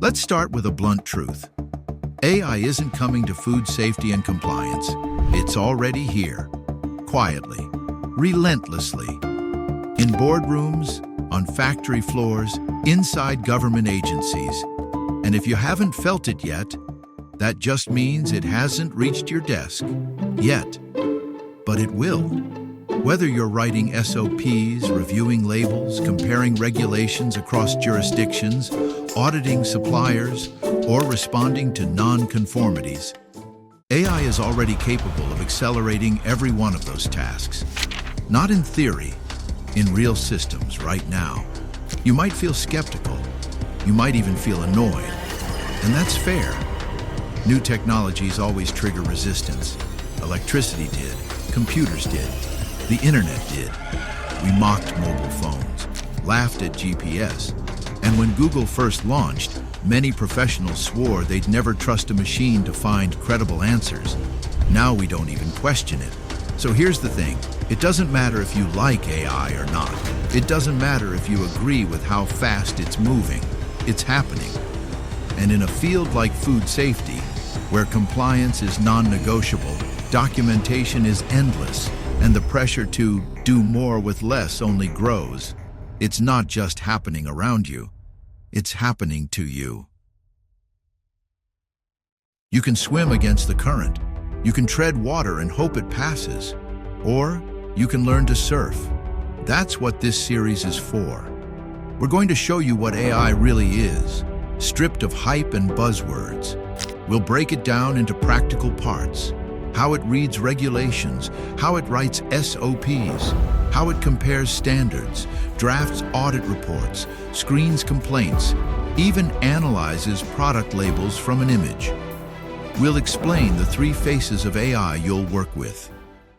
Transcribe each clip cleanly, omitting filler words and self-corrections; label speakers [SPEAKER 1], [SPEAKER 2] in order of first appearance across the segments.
[SPEAKER 1] Let's start with a blunt truth. AI isn't coming to food safety and compliance. It's already here, quietly, relentlessly. In boardrooms, on factory floors, inside government agencies. And if you haven't felt it yet, that just means it hasn't reached your desk yet. But it will. Whether you're writing SOPs, reviewing labels, comparing regulations across jurisdictions, auditing suppliers, or responding to non-conformities, AI is already capable of accelerating every one of those tasks. Not in theory, in real systems right now. You might feel skeptical. You might even feel annoyed. And that's fair. New technologies always trigger resistance. Electricity did. Computers did. The internet did. We mocked mobile phones, laughed at GPS, and when Google first launched, many professionals swore they'd never trust a machine to find credible answers. Now we don't even question it. So here's the thing. It doesn't matter if you like AI or not. It doesn't matter if you agree with how fast it's moving. It's happening. And in a field like food safety, where compliance is non-negotiable, documentation is endless, and the pressure to do more with less only grows, it's not just happening around you, it's happening to you. You can swim against the current. You can tread water and hope it passes. Or you can learn to surf. That's what this series is for. We're going to show you what AI really is, stripped of hype and buzzwords. We'll break it down into practical parts. How it reads regulations, how it writes SOPs, how it compares standards, drafts audit reports, screens complaints, even analyzes product labels from an image. We'll explain the three faces of AI you'll work with.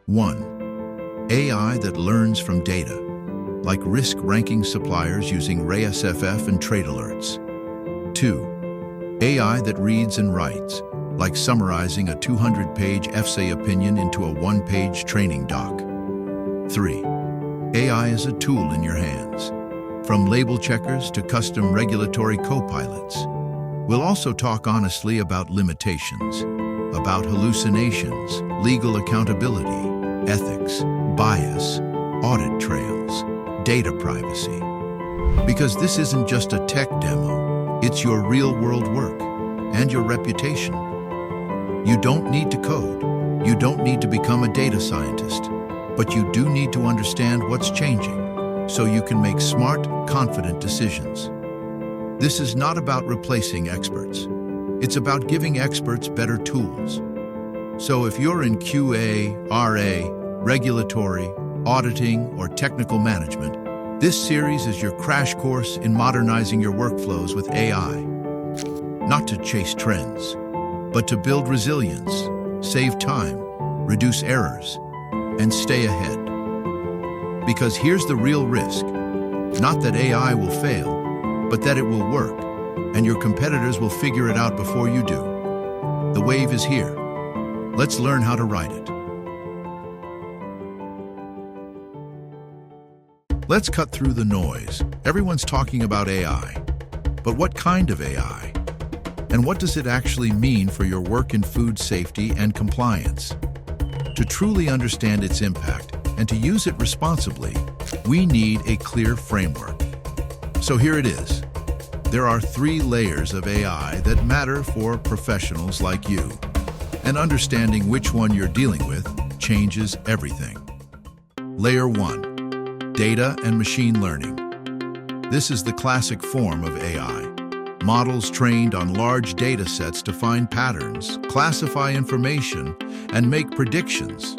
[SPEAKER 1] 1. AI that learns from data, like risk-ranking suppliers using RASFF and trade alerts. 2. AI that reads and writes, like summarizing a 200-page EFSA opinion into a one-page training doc. 3. AI is a tool in your hands, from label checkers to custom regulatory co-pilots. We'll also talk honestly about limitations, about hallucinations, legal accountability, ethics, bias, audit trails, data privacy. Because this isn't just a tech demo, it's your real-world work and your reputation. You don't need to code. You don't need to become a data scientist. But you do need to understand what's changing so you can make smart, confident decisions. This is not about replacing experts. It's about giving experts better tools. So if you're in QA, RA, regulatory, auditing, or technical management, this series is your crash course in modernizing your workflows with AI. Not to chase trends, but to build resilience, save time, reduce errors, and stay ahead. Because here's the real risk. Not that AI will fail, but that it will work, and your competitors will figure it out before you do. The wave is here. Let's learn how to ride it. Let's cut through the noise. Everyone's talking about AI. But what kind of AI? And what does it actually mean for your work in food safety and compliance? To truly understand its impact and to use it responsibly, we need a clear framework. So here it is. There are 3 layers of AI that matter for professionals like you. And understanding which one you're dealing with changes everything. Layer 1, data and machine learning. This is the classic form of AI. Models trained on large data sets to find patterns, classify information, and make predictions.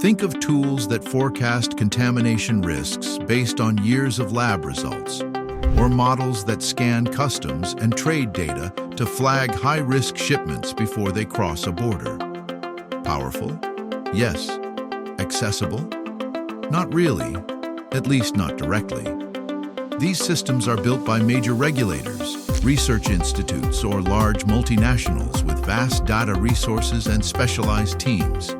[SPEAKER 1] Think of tools that forecast contamination risks based on years of lab results, or models that scan customs and trade data to flag high-risk shipments before they cross a border. Powerful? Yes. Accessible? Not really, at least not directly. These systems are built by major regulators, research institutes, or large multinationals with vast data resources and specialized teams.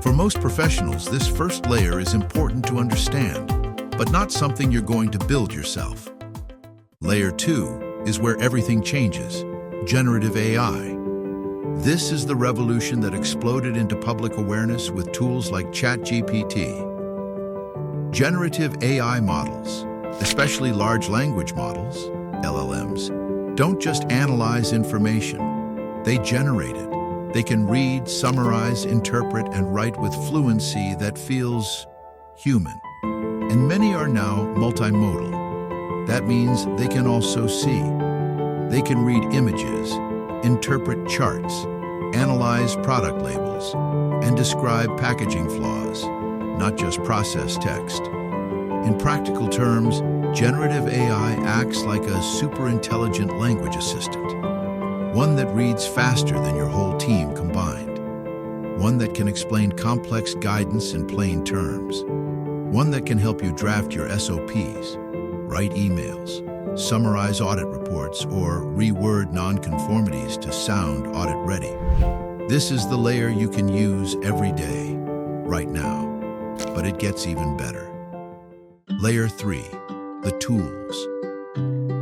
[SPEAKER 1] For most professionals, this first layer is important to understand, but not something you're going to build yourself. Layer 2, is where everything changes: generative AI. This is the revolution that exploded into public awareness with tools like ChatGPT. Generative AI models, especially large language models, LLMs, don't just analyze information, they generate it. They can read, summarize, interpret, and write with fluency that feels human. And many are now multimodal. That means they can also see. They can read images, interpret charts, analyze product labels, and describe packaging flaws, not just process text. In practical terms, generative AI acts like a super-intelligent language assistant, one that reads faster than your whole team combined, one that can explain complex guidance in plain terms, one that can help you draft your SOPs, write emails, summarize audit reports, or reword nonconformities to sound audit-ready. This is the layer you can use every day, right now, but it gets even better. Layer 3, the tools.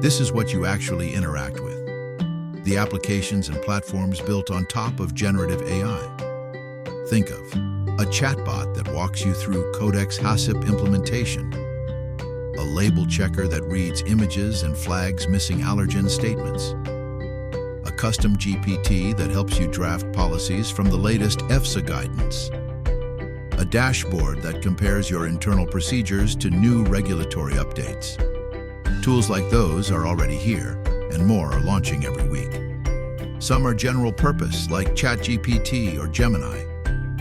[SPEAKER 1] This is what you actually interact with. The applications and platforms built on top of generative AI. Think of a chatbot that walks you through Codex HACCP implementation, a label checker that reads images and flags missing allergen statements, a custom GPT that helps you draft policies from the latest EFSA guidance, a dashboard that compares your internal procedures to new regulatory updates. Tools like those are already here, and more are launching every week. Some are general purpose, like ChatGPT or Gemini.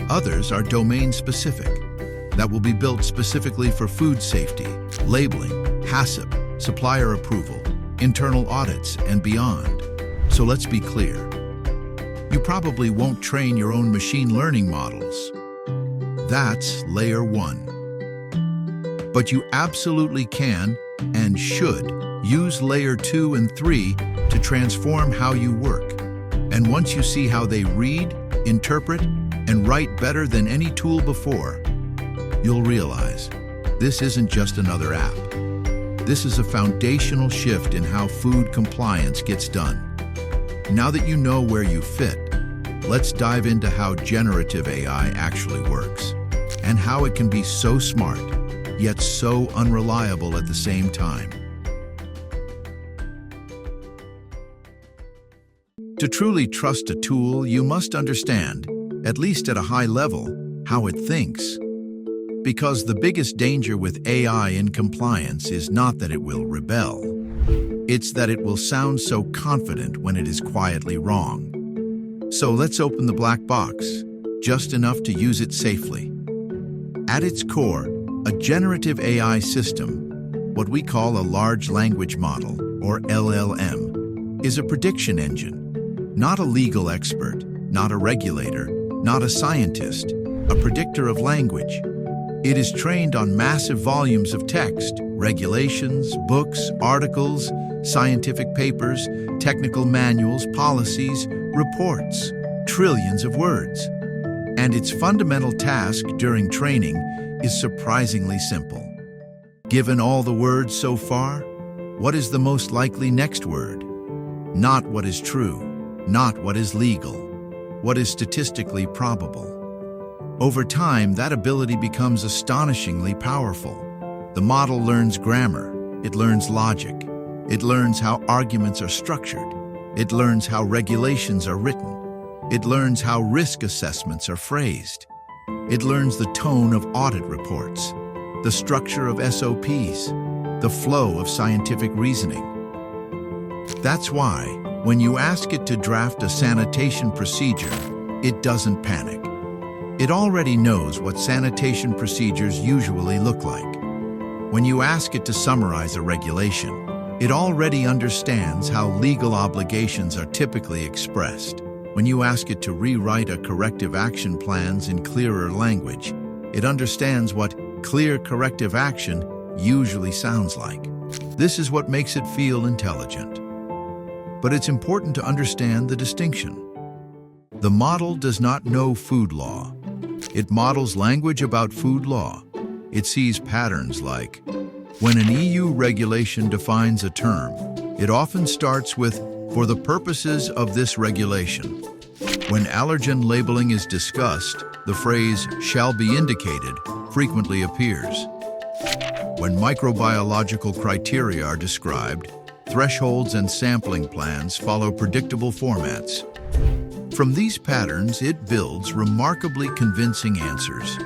[SPEAKER 1] Others are domain-specific, that will be built specifically for food safety, labeling, HACCP, supplier approval, internal audits, and beyond. So let's be clear. You probably won't train your own machine learning models. That's layer 1. But you absolutely can and should use layer 2 and 3 to transform how you work. And once you see how they read, interpret, and write better than any tool before, you'll realize this isn't just another app. This is a foundational shift in how food compliance gets done. Now that you know where you fit, let's dive into how generative AI actually works and how it can be so smart, yet so unreliable at the same time. To truly trust a tool, you must understand, at least at a high level, how it thinks. Because the biggest danger with AI in compliance is not that it will rebel. It's that it will sound so confident when it is quietly wrong. So let's open the black box, just enough to use it safely. At its core, a generative AI system, what we call a large language model, or LLM, is a prediction engine. Not a legal expert, not a regulator, not a scientist, a predictor of language. It is trained on massive volumes of text, regulations, books, articles, scientific papers, technical manuals, policies, reports, trillions of words. And its fundamental task during training is surprisingly simple. Given all the words so far, what is the most likely next word? Not what is true, not what is legal, what is statistically probable. Over time, that ability becomes astonishingly powerful. The model learns grammar, it learns logic, it learns how arguments are structured, it learns how regulations are written, it learns how risk assessments are phrased, it learns the tone of audit reports, the structure of SOPs, the flow of scientific reasoning. That's why, when you ask it to draft a sanitation procedure, it doesn't panic. It already knows what sanitation procedures usually look like. When you ask it to summarize a regulation, it already understands how legal obligations are typically expressed. When you ask it to rewrite a corrective action plans in clearer language, it understands what clear corrective action usually sounds like. This is what makes it feel intelligent. But it's important to understand the distinction. The model does not know food law. It models language about food law. It sees patterns like, when an EU regulation defines a term, It often starts with, "for the purposes of this regulation." When allergen labeling is discussed, the phrase "shall be indicated" frequently appears. When microbiological criteria are described, thresholds and sampling plans follow predictable formats. From these patterns, it builds remarkably convincing answers.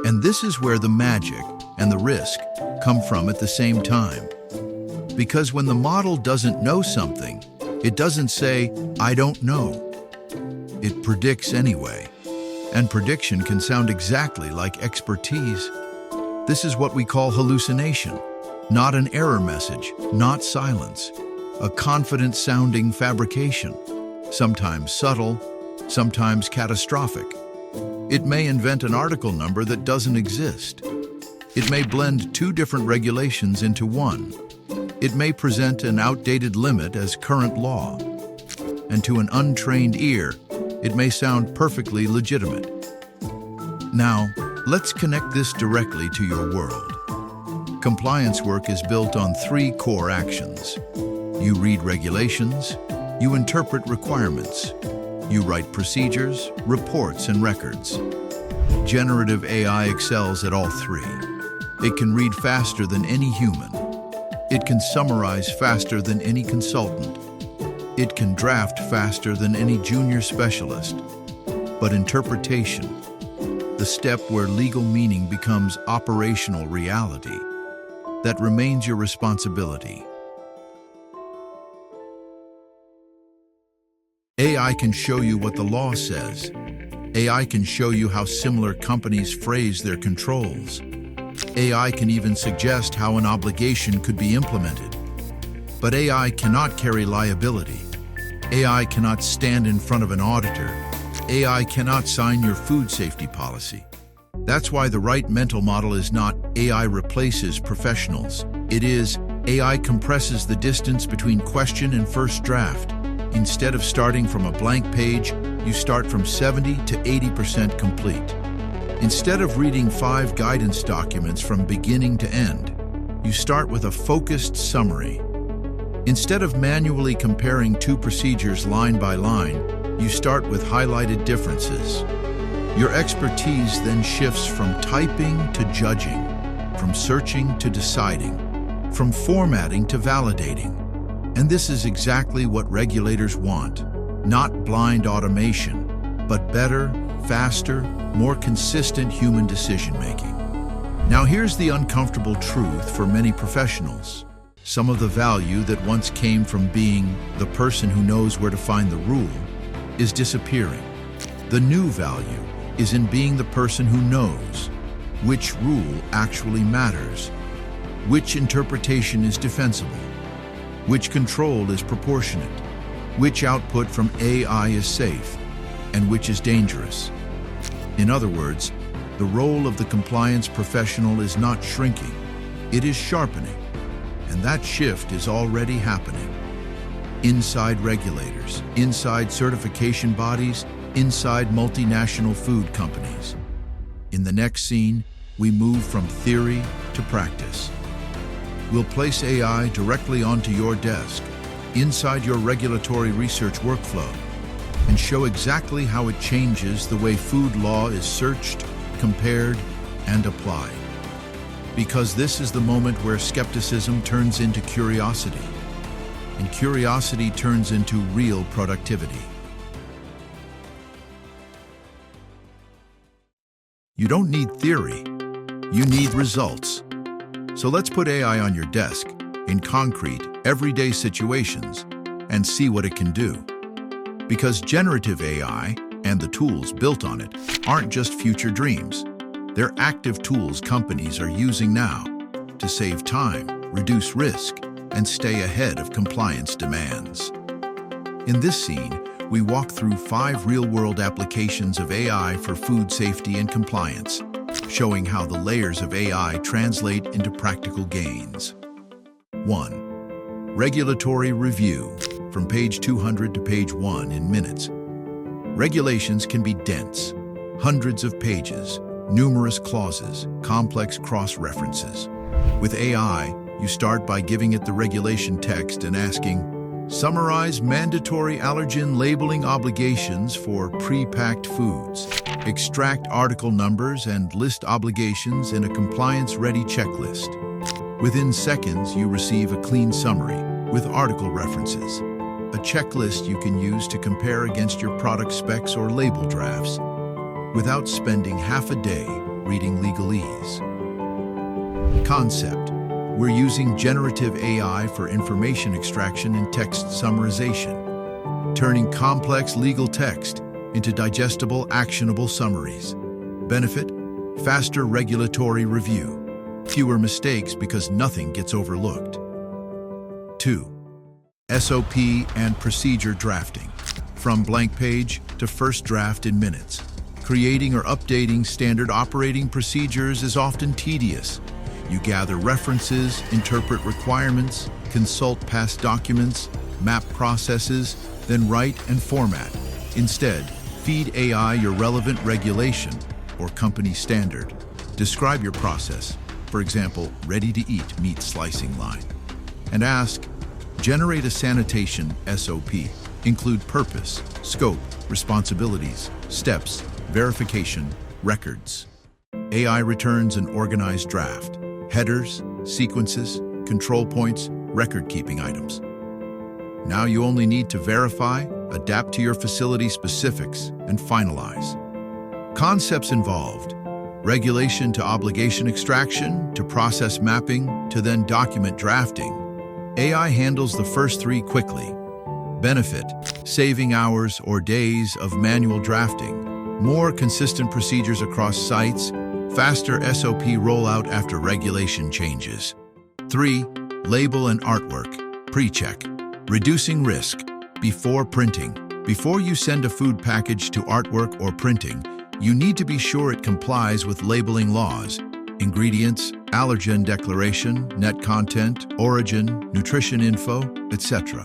[SPEAKER 1] And this is where the magic and the risk come from at the same time. Because when the model doesn't know something, it doesn't say, "I don't know." It predicts anyway. And prediction can sound exactly like expertise. This is what we call hallucination, not an error message, not silence, a confident-sounding fabrication, sometimes subtle, sometimes catastrophic. It may invent an article number that doesn't exist. It may blend two different regulations into one. It may present an outdated limit as current law. And to an untrained ear, it may sound perfectly legitimate. Now, let's connect this directly to your world. Compliance work is built on three core actions. You read regulations, you interpret requirements, you write procedures, reports, and records. Generative AI excels at all three. It can read faster than any human. It can summarize faster than any consultant. It can draft faster than any junior specialist. But interpretation, the step where legal meaning becomes operational reality, that remains your responsibility. AI can show you what the law says. AI can show you how similar companies phrase their controls. AI can even suggest how an obligation could be implemented. But AI cannot carry liability. AI cannot stand in front of an auditor. AI cannot sign your food safety policy. That's why the right mental model is not AI replaces professionals. It is AI compresses the distance between question and first draft. Instead of starting from a blank page, you start from 70 to 80% complete. Instead of reading 5 guidance documents from beginning to end, you start with a focused summary. Instead of manually comparing 2 procedures line by line, you start with highlighted differences. Your expertise then shifts from typing to judging, from searching to deciding, from formatting to validating. And this is exactly what regulators want. Not blind automation, but better, faster, more consistent human decision-making. Now here's the uncomfortable truth for many professionals. Some of the value that once came from being the person who knows where to find the rule is disappearing. The new value is in being the person who knows which rule actually matters, which interpretation is defensible, which control is proportionate, which output from AI is safe, and which is dangerous. In other words, the role of the compliance professional is not shrinking, it is sharpening. And that shift is already happening. Inside regulators, inside certification bodies, inside multinational food companies. In the next scene, we move from theory to practice. We'll place AI directly onto your desk, inside your regulatory research workflow, and show exactly how it changes the way food law is searched, compared, and applied. Because this is the moment where skepticism turns into curiosity, and curiosity turns into real productivity. You don't need theory, you need results. So let's put AI on your desk, in concrete, everyday situations, and see what it can do. Because generative AI, and the tools built on it, aren't just future dreams. They're active tools companies are using now to save time, reduce risk, and stay ahead of compliance demands. In this scene, we walk through 5 real-world applications of AI for food safety and compliance, showing how the layers of AI translate into practical gains. 1. Regulatory review, from page 200 to page 1 in minutes. Regulations can be dense, hundreds of pages, numerous clauses, complex cross-references. With AI, You start by giving it the regulation text and asking, summarize mandatory allergen labeling obligations for pre-packed foods. Extract article numbers and list obligations in a compliance-ready checklist. Within seconds, you receive a clean summary with article references, a checklist you can use to compare against your product specs or label drafts without spending half a day reading legalese. Concept: we're using generative AI for information extraction and text summarization, turning complex legal text into digestible, actionable summaries. Benefit: faster regulatory review, fewer mistakes because nothing gets overlooked. 2. SOP and procedure drafting. From blank page to first draft in minutes. Creating or updating standard operating procedures is often tedious. You gather references, interpret requirements, consult past documents, map processes, then write and format. Instead, feed AI your relevant regulation or company standard. Describe your process, for example, ready-to-eat meat slicing line, and ask, generate a sanitation SOP. Include purpose, scope, responsibilities, steps, verification, records. AI returns an organized draft. Headers, sequences, control points, record-keeping items. Now you only need to verify, adapt to your facility specifics, and finalize. Concepts involved: regulation to obligation extraction, to process mapping, to then document drafting. AI handles the first three quickly. Benefit: saving hours or days of manual drafting, more consistent procedures across sites, faster SOP rollout after regulation changes. 3. Label and artwork. Pre-check. Reducing risk. Before printing. Before you send a food package to artwork or printing, you need to be sure it complies with labeling laws. Ingredients, allergen declaration, net content, origin, nutrition info, etc.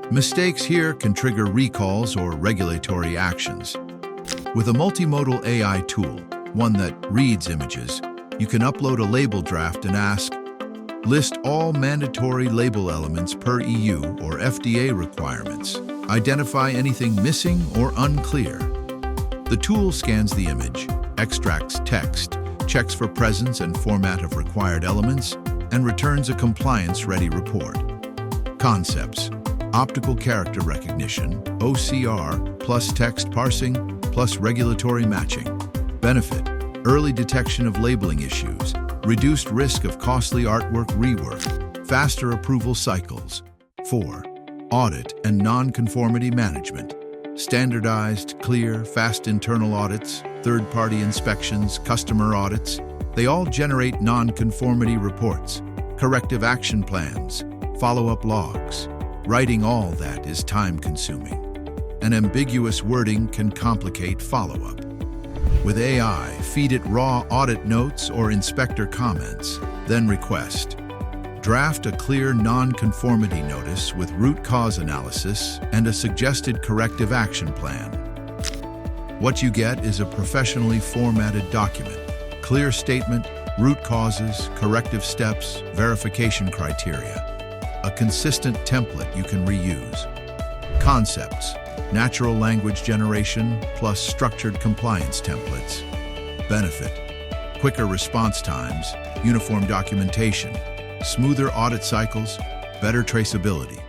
[SPEAKER 1] Mistakes here can trigger recalls or regulatory actions. With a multimodal AI tool, one that reads images, you can upload a label draft and ask, list all mandatory label elements per EU or FDA requirements. Identify anything missing or unclear. The tool scans the image, extracts text, checks for presence and format of required elements, and returns a compliance-ready report. Concepts: optical character recognition, OCR, plus text parsing, plus regulatory matching. Benefit: early detection of labeling issues, reduced risk of costly artwork rework, faster approval cycles. 4. Audit and non-conformity management. Standardized, clear, fast internal audits, third-party inspections, customer audits, they all generate non-conformity reports, corrective action plans, follow-up logs. Writing all that is time-consuming. And ambiguous wording can complicate follow-up. With AI, feed it raw audit notes or inspector comments, then request. Draft a clear non-conformity notice with root cause analysis and a suggested corrective action plan. What you get is a professionally formatted document. Clear statement, root causes, corrective steps, verification criteria. A consistent template you can reuse. Concepts: natural language generation plus structured compliance templates. Benefit: quicker response times, uniform documentation, smoother audit cycles, better traceability.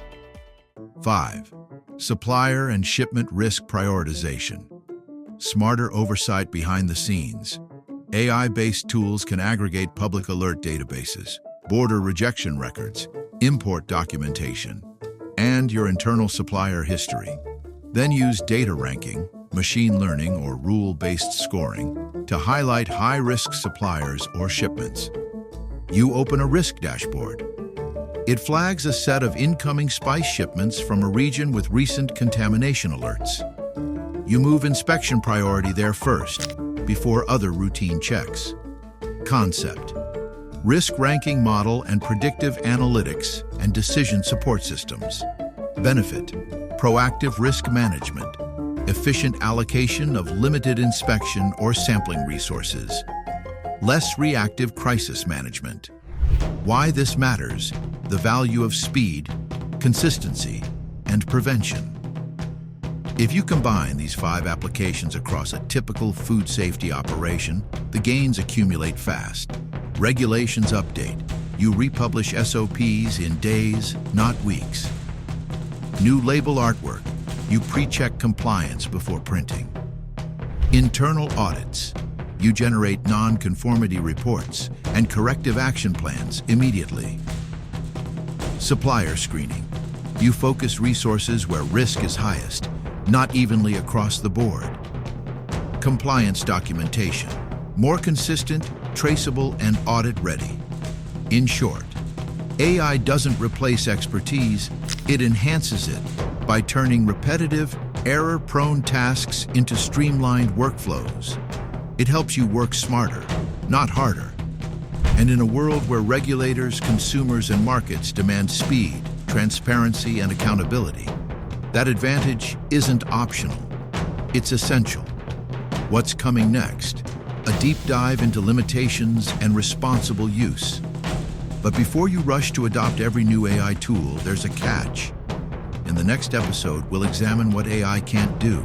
[SPEAKER 1] 5. Supplier and shipment risk prioritization. Smarter oversight behind the scenes. AI-based tools can aggregate public alert databases, border rejection records, import documentation, and your internal supplier history. Then use data ranking, machine learning, or rule-based scoring to highlight high-risk suppliers or shipments. You open a risk dashboard. It flags a set of incoming spice shipments from a region with recent contamination alerts. You move inspection priority there first, before other routine checks. Concept: risk ranking model and predictive analytics and decision support systems. Benefit: proactive risk management, efficient allocation of limited inspection or sampling resources, less reactive crisis management. Why this matters, the value of speed, consistency, and prevention. If you combine these 5 applications across a typical food safety operation, the gains accumulate fast. Regulations update. You republish SOPs in days, not weeks. New label artwork. You pre-check compliance before printing. Internal audits. You generate non-conformity reports and corrective action plans immediately. Supplier screening. You focus resources where risk is highest, not evenly across the board. Compliance documentation. More consistent, traceable, and audit-ready. In short, AI doesn't replace expertise, it enhances it by turning repetitive, error-prone tasks into streamlined workflows. It helps you work smarter, not harder. And in a world where regulators, consumers, and markets demand speed, transparency, and accountability, that advantage isn't optional. It's essential. What's coming next? A deep dive into limitations and responsible use. But before you rush to adopt every new AI tool, there's a catch. In the next episode, we'll examine what AI can't do,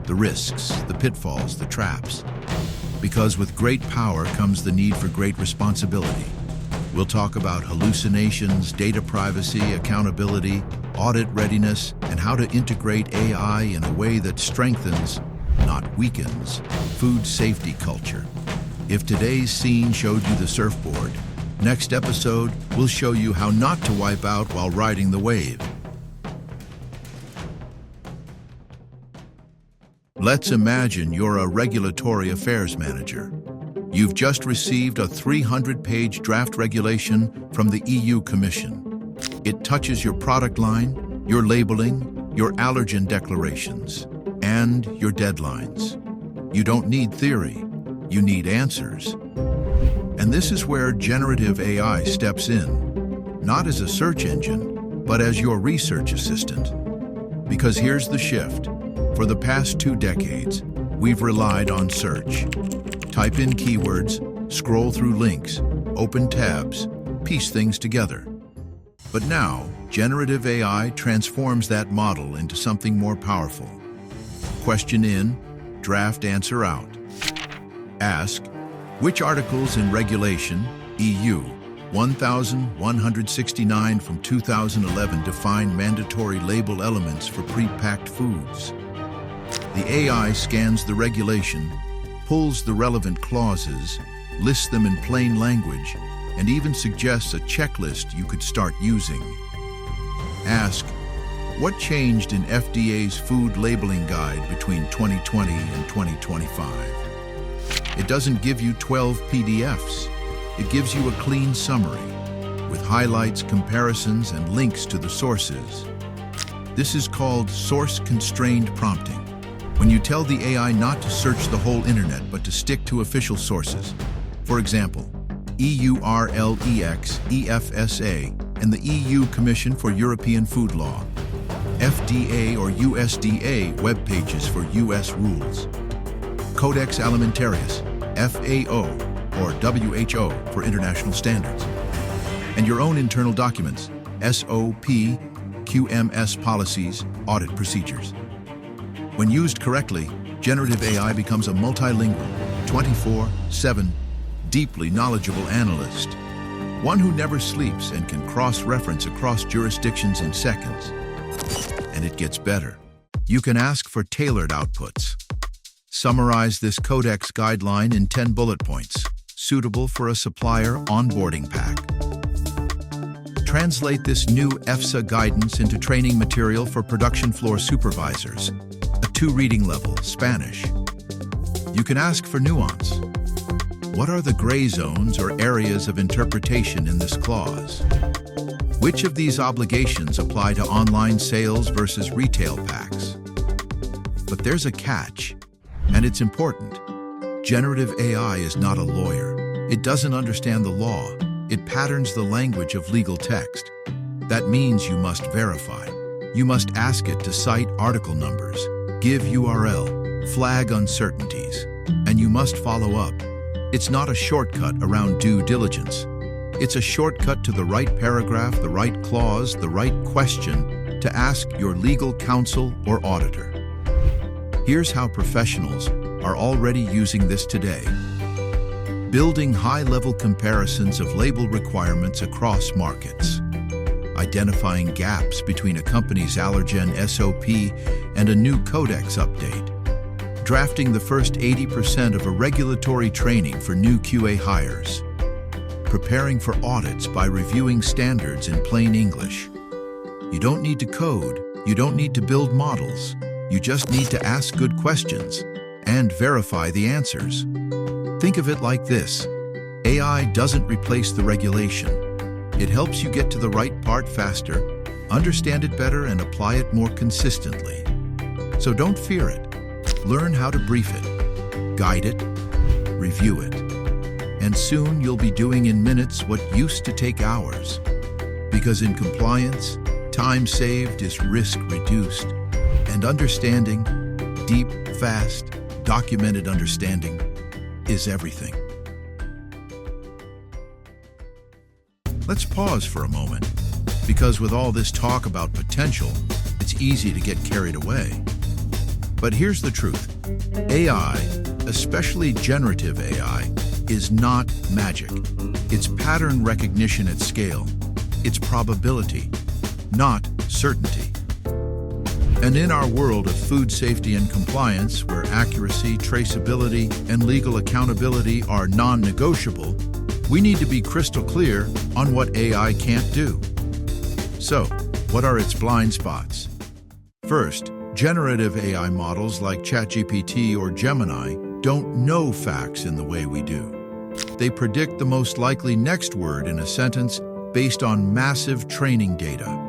[SPEAKER 1] the risks, the pitfalls, the traps. Because with great power comes the need for great responsibility. We'll talk about hallucinations, data privacy, accountability, audit readiness, and how to integrate AI in a way that strengthens, not weakens, food safety culture. If today's scene showed you the surfboard, next episode will show you how not to wipe out while riding the wave. Let's imagine you're a regulatory affairs manager. You've just received a 300-page draft regulation from the EU Commission. It touches your product line, your labeling, your allergen declarations, and your deadlines. You don't need theory, you need answers. And this is where generative AI steps in, not as a search engine, but as your research assistant. Because here's the shift. For the past 2 decades, we've relied on search. Type in keywords, scroll through links, open tabs, piece things together. But now, generative AI transforms that model into something more powerful. Question in, draft answer out. Ask, which articles in Regulation EU 1169 from 2011 define mandatory label elements for pre-packed foods? The AI scans the regulation, pulls the relevant clauses, lists them in plain language, and even suggests a checklist you could start using. Ask, what changed in FDA's food labeling guide between 2020 and 2025? It doesn't give you 12 PDFs. It gives you a clean summary with highlights, comparisons, and links to the sources. This is called source-constrained prompting. When you tell the AI not to search the whole internet but to stick to official sources. For example, EURLEX, EFSA, and the EU Commission for European Food Law, FDA or USDA web pages for US rules, Codex Alimentarius, FAO, or WHO for international standards, and your own internal documents, SOP, QMS policies, audit procedures. When used correctly, generative AI becomes a multilingual, 24/7, deeply knowledgeable analyst, one who never sleeps and can cross-reference across jurisdictions in seconds. And it gets better. You can ask for tailored outputs. Summarize this Codex guideline in 10 bullet points, suitable for a supplier onboarding pack. Translate this new EFSA guidance into training material for production floor supervisors, a 2 reading level, Spanish. You can ask for nuance. What are the gray zones or areas of interpretation in this clause? Which of these obligations apply to online sales versus retail packs? But there's a catch, and it's important. Generative AI is not a lawyer. It doesn't understand the law. It patterns the language of legal text. That means you must verify. You must ask it to cite article numbers, give URL, flag uncertainties, and you must follow up. It's not a shortcut around due diligence. It's a shortcut to the right paragraph, the right clause, the right question to ask your legal counsel or auditor. Here's how professionals are already using this today. Building high-level comparisons of label requirements across markets. Identifying gaps between a company's allergen SOP and a new Codex update. Drafting the first 80% of a regulatory training for new QA hires. Preparing for audits by reviewing standards in plain English. You don't need to code, you don't need to build models. You just need to ask good questions and verify the answers. Think of it like this. AI doesn't replace the regulation. It helps you get to the right part faster, understand it better, and apply it more consistently. So don't fear it. Learn how to brief it, guide it, review it. And soon you'll be doing in minutes what used to take hours. Because in compliance, time saved is risk reduced. And understanding, deep, fast, documented understanding, is everything. Let's pause for a moment, because with all this talk about potential, it's easy to get carried away. But here's the truth. AI, especially generative AI, is not magic. It's pattern recognition at scale. It's probability, not certainty. And in our world of food safety and compliance, where accuracy, traceability, and legal accountability are non-negotiable, we need to be crystal clear on what AI can't do. So, what are its blind spots? First, generative AI models like ChatGPT or Gemini don't know facts in the way we do. They predict the most likely next word in a sentence based on massive training data.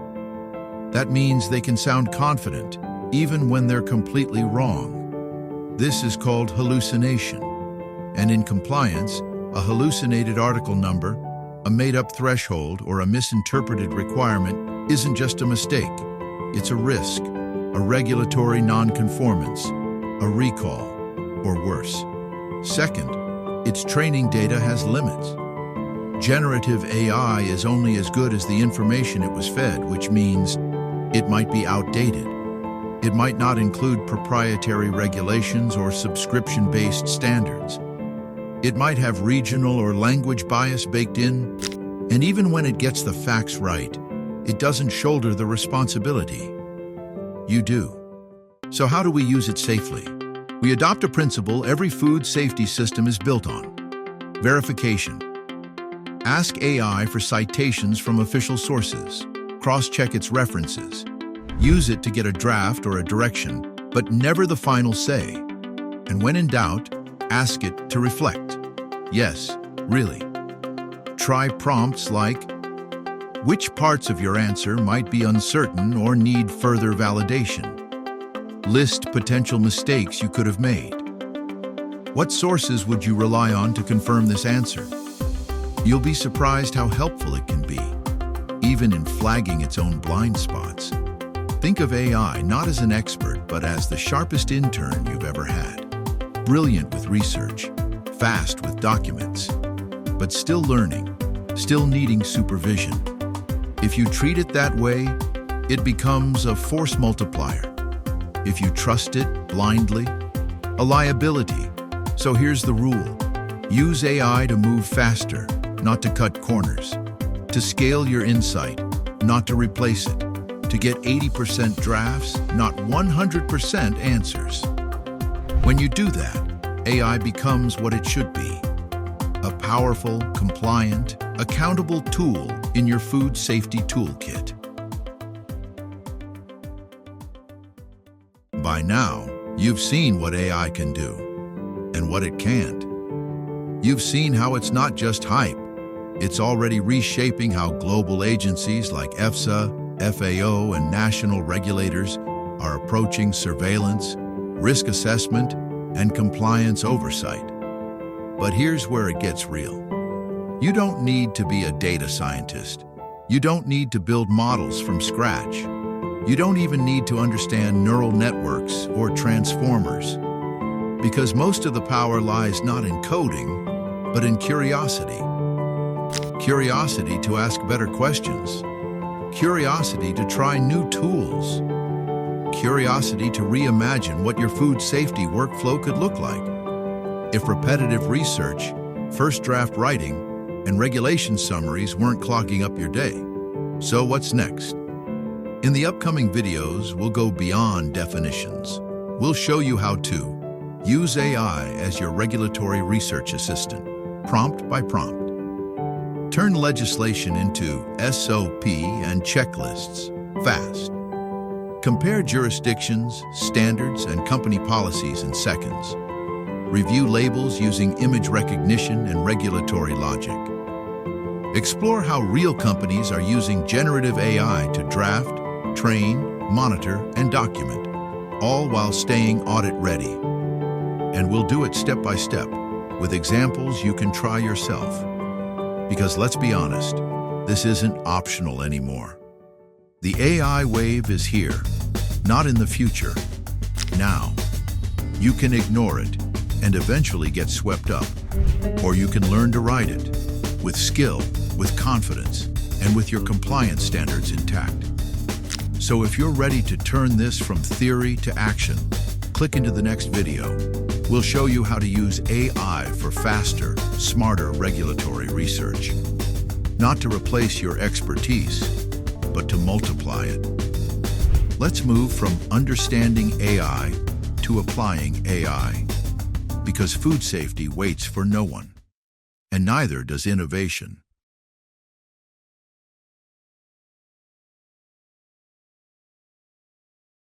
[SPEAKER 1] That means they can sound confident, even when they're completely wrong. This is called hallucination. And in compliance, a hallucinated article number, a made-up threshold, or a misinterpreted requirement isn't just a mistake. It's a risk, a regulatory non-conformance, a recall, or worse. Second, its training data has limits. Generative AI is only as good as the information it was fed, which means it might be outdated. It might not include proprietary regulations or subscription-based standards. It might have regional or language bias baked in, and even when it gets the facts right, it doesn't shoulder the responsibility. You do. So how do we use it safely? We adopt a principle every food safety system is built on: verification. Ask AI for citations from official sources. Cross-check its references. Use it to get a draft or a direction, but never the final say. And when in doubt, ask it to reflect. Yes, really. Try prompts like, which parts of your answer might be uncertain or need further validation? List potential mistakes you could have made. What sources would you rely on to confirm this answer? You'll be surprised how helpful it can be, even in flagging its own blind spots. Think of AI not as an expert, but as the sharpest intern you've ever had. Brilliant with research, fast with documents, but still learning, still needing supervision. If you treat it that way, it becomes a force multiplier. If you trust it blindly, a liability. So here's the rule. Use AI to move faster, not to cut corners. To scale your insight, not to replace it. To get 80% drafts, not 100% answers. When you do that, AI becomes what it should be. A powerful, compliant, accountable tool in your food safety toolkit. By now, you've seen what AI can do and what it can't. You've seen how it's not just hype. It's already reshaping how global agencies like EFSA, FAO, and national regulators are approaching surveillance, risk assessment, and compliance oversight. But here's where it gets real. You don't need to be a data scientist. You don't need to build models from scratch. You don't even need to understand neural networks or transformers, because most of the power lies not in coding, but in curiosity. curiosity to ask better questions, curiosity to try new tools, curiosity to reimagine what your food safety workflow could look like. If repetitive research, first draft writing, and regulation summaries weren't clogging up your day. So what's next? In the upcoming videos, we'll go beyond definitions. We'll show you how to use AI as your regulatory research assistant, prompt by prompt. Turn legislation into SOP and checklists fast. Compare jurisdictions, standards, and company policies in seconds. Review labels using image recognition and regulatory logic. Explore how real companies are using generative AI to draft, train, monitor, and document, all while staying audit-ready. And we'll do it step by step, with examples you can try yourself. Because let's be honest, this isn't optional anymore. The AI wave is here, not in the future, now. You can ignore it and eventually get swept up, or you can learn to ride it with skill, with confidence, and with your compliance standards intact. So if you're ready to turn this from theory to action, click into the next video. We'll show you how to use AI for faster, smarter regulatory research. Not to replace your expertise, but to multiply it. Let's move from understanding AI to applying AI. Because food safety waits for no one, and neither does innovation.